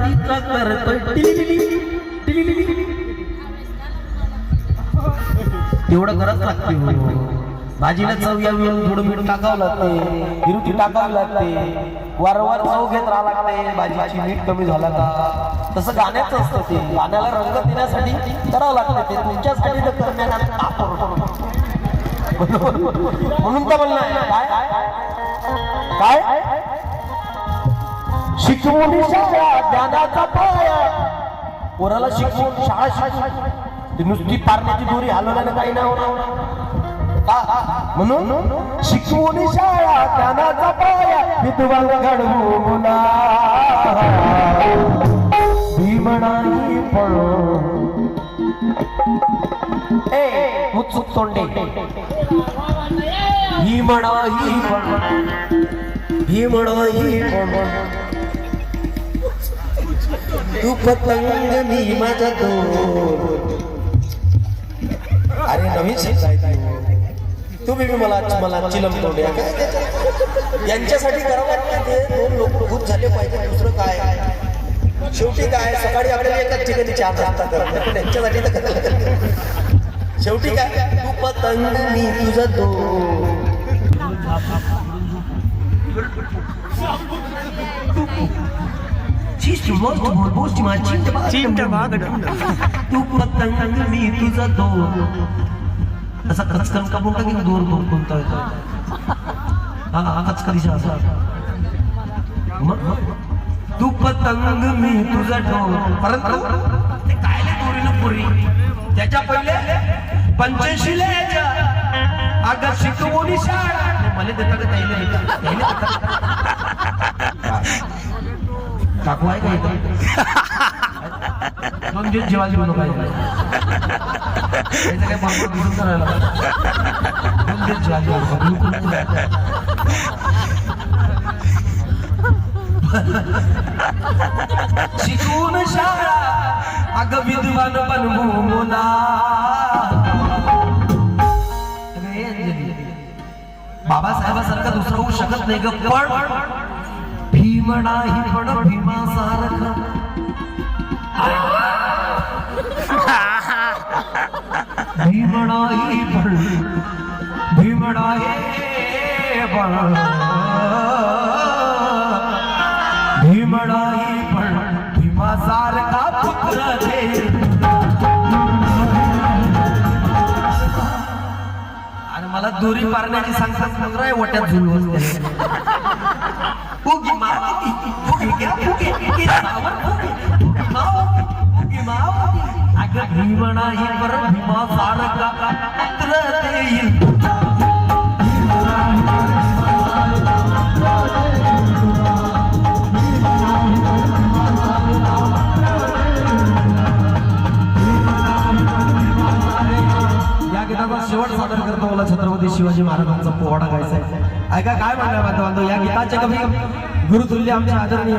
रात्रीचा करतोय तेवढं करत लागते भाजीला चव यावी थोडं मीठ टाकावं लागते हिरवी टाकावी लागते वारंवार चव घेत राहावं लागते भाजीची मीठ कमी झाला का तसं गाण्याचं असतं ते गाण्याला रंग देण्यासाठी करावं लागतं ते तुमच्यासाठी तर करण्यात म्हणून तर म्हणणं काय काय शिकवून शाळा ज्ञानाचा पाया पोराला शिकवून शाळा शिकवून नुसती पारण्याची दोरी हलवल्यानं काही नाही होणार म्हणून शिकवून शाळा ज्ञानाचा पाया विद्वान घडवू मुला भीमणाई पळो उत्सुक तोंडे भीमणाई भीमणाई तू पतंग मी माझा दोर अरे नवीन शिकायचं तुम्ही मला चिलम तोंडे यांच्यासाठी करावं लागतं ते दोन लोक खूप झाले पाहिजे दुसरं काय शेवटी काय सकाळी आपल्याला एकाच ठिकाणी चहा नाश्ता करतात पण यांच्यासाठी तर करायला शेवटी काय तू पतंग मी तुझा दोर तू पतंग मी तुझा दोर असा कचकन का बोलता की दूर दूर कोणता हा कचकरीचा असा तू पतंग मी तुझा डोर परंतु ते कायले दोरीनं पुरी त्याच्या पहिले 85 याच्या अगं शिकवून शाळा मला देता का त्याला टाकू आहे का इथं दोन दिवस जेवायला जेवण पाहिजे काय बरोबर घेऊन करायला दोन दिवस जेवायला शिकून शाळा अगं विद्वान बनवू मुला बाबासाहेबासारखा दुसरा होऊ शकत नाही ग पण भीमणाही पण भीमासारखा भीमणाही पण भीमणाही पण भीमणाही पण भीमासारखा पुत्र दे आणि मला दोरी पारण्याची सांगतात मग राय वट्यात झुलवून फुगी मावती फुगी क्या फुगी फुगी मावती मावती अगं भीमणाही पर भीमासारखा पुत्र देईल या गीताचा शेवट सादर करतो मला छत्रपती शिवाजी महाराजांचा पोवाडा गायचा आहे ऐका काय म्हणणार बांधव या गीताचे कवी गुरुतुल्य आमचे आदरणीय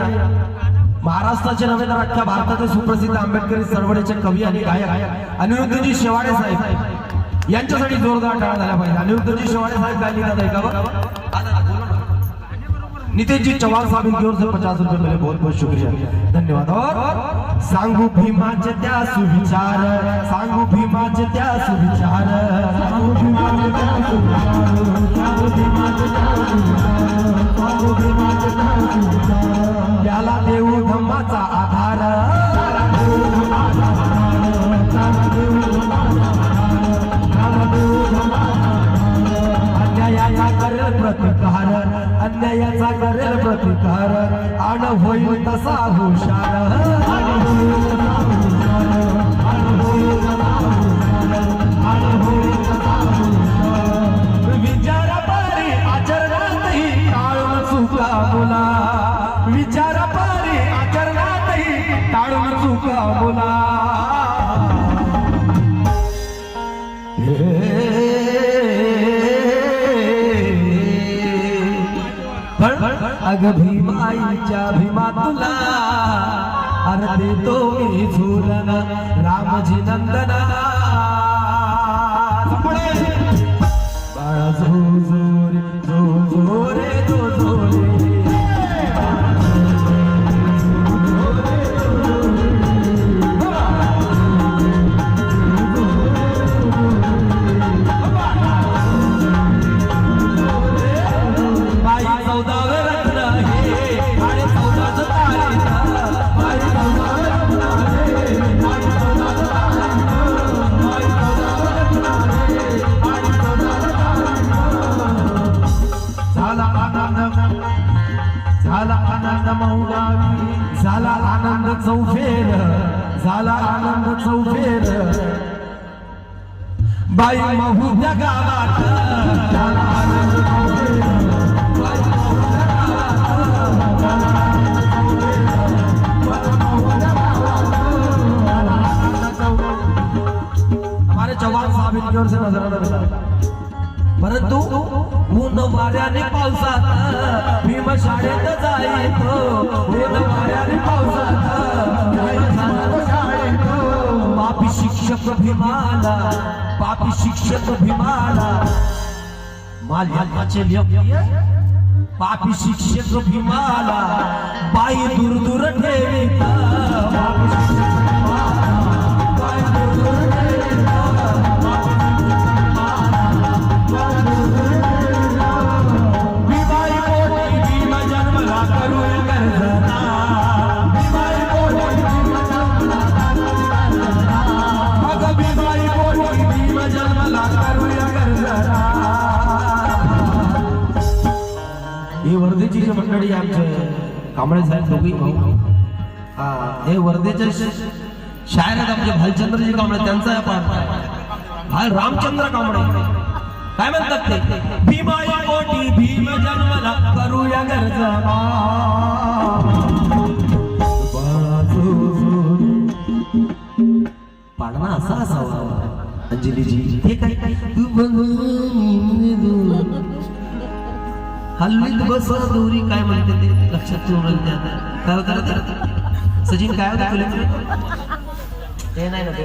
महाराष्ट्राचे नव्हे तर अख्ख्या भारताचे सुप्रसिद्ध आंबेडकरी चळवळीचे कवी आणि गायक अनिरुद्धजी शेवाडे साहेब यांच्यासाठी जोरदार टाळ्या झाल्या पाहिजे अनिरुद्धजी शेवाडे साहेब काय लिहितात ऐका बघा नितेश जी चौहान साहब इनकी ओर से 50 रुपए मिले बहुत बहुत शुक्रिया धन्यवाद और सांगू भीमाचे त्या सुविचार सांगू भीमाचे त्या सुविचार सांगू भीमाचे त्या सुविचार सांगू भीमाचे त्या सुविचार सांगू भीमाचे त्या सुविचार त्याला देऊ धम्माचा आधार त्याला देऊ धम्माचा आधार त्याला देऊ धम्माचा आधार त्याला देऊ धम्माचा अन्यायाचा करेल प्रतिकार अन्यायाचा करेल प्रतिकार आण होईल तसा हुशार विचार पारी आचरणातही टाळून चुका मुला विचार पारी आचरणातही टाळून चुका मुला अग भीमाईच्या भीमा तुला अरे देतो मी झुलन रामजी नंदना बाळा झो झो रे झो झो रे झो झो रे मौगावी झाला आनंद चौफेर, झाला आनंद चौफेर, बाई महू त्या गावात झाला आनंद चौफेर, बाई महू त्या गावात झाला आनंद चौफेर, बाई महू त्या गावात झाला आनंद चौफेर। हमारे चौहान साहब इनकी ओर से नजराना मिला, परंतु ऊन वाऱ्याने पावसात भीम शाळेत जायचो, ऊन वाऱ्याने पावसात शाळेत, पापी शिक्षक भीमाला, पापी शिक्षक भीमाला माल जन्माचे योग्य, पापी शिक्षक भीमाला बाई दूर दूर ठेवीत, पापी शिक्षक भीमाला बाई दूर दूर ठेवीत, हे वर्धेची जी मंडळी आमचे कांबळे साहेब दोघी भाऊ, हे वर्धेचे शायर आहेत आमचे भालचंद्रजी कांबळे, त्यांचा आहे पाठ भाल रामचंद्र कांबळे, काय म्हणतात ते, भीमाई पोटी भीम जन्मला करूया गरजा, पाडणा असा असावा अंजलीजी, हे काय हल्लीत बस दोरी काय म्हणते ते लक्षात ठेवून द्या, काय करत सचिन काय होतं तुला ते नाही ना, ते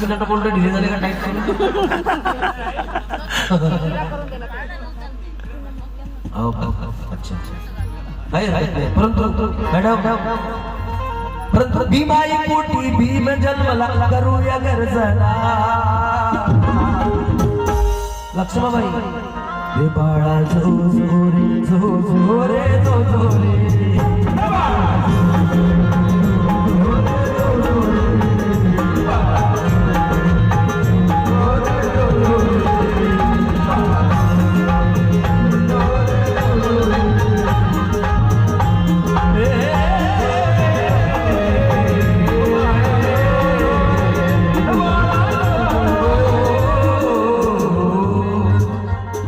नट कोणतं ढिले झाले का टाईप करून, अच्छा परंतु मॅडम, परंतु भीमाई पोटी भीम जन्मला करूया गरजना, लक्ष्माबाई हे बाळा झो झो रे झो झो रे झो झो रे,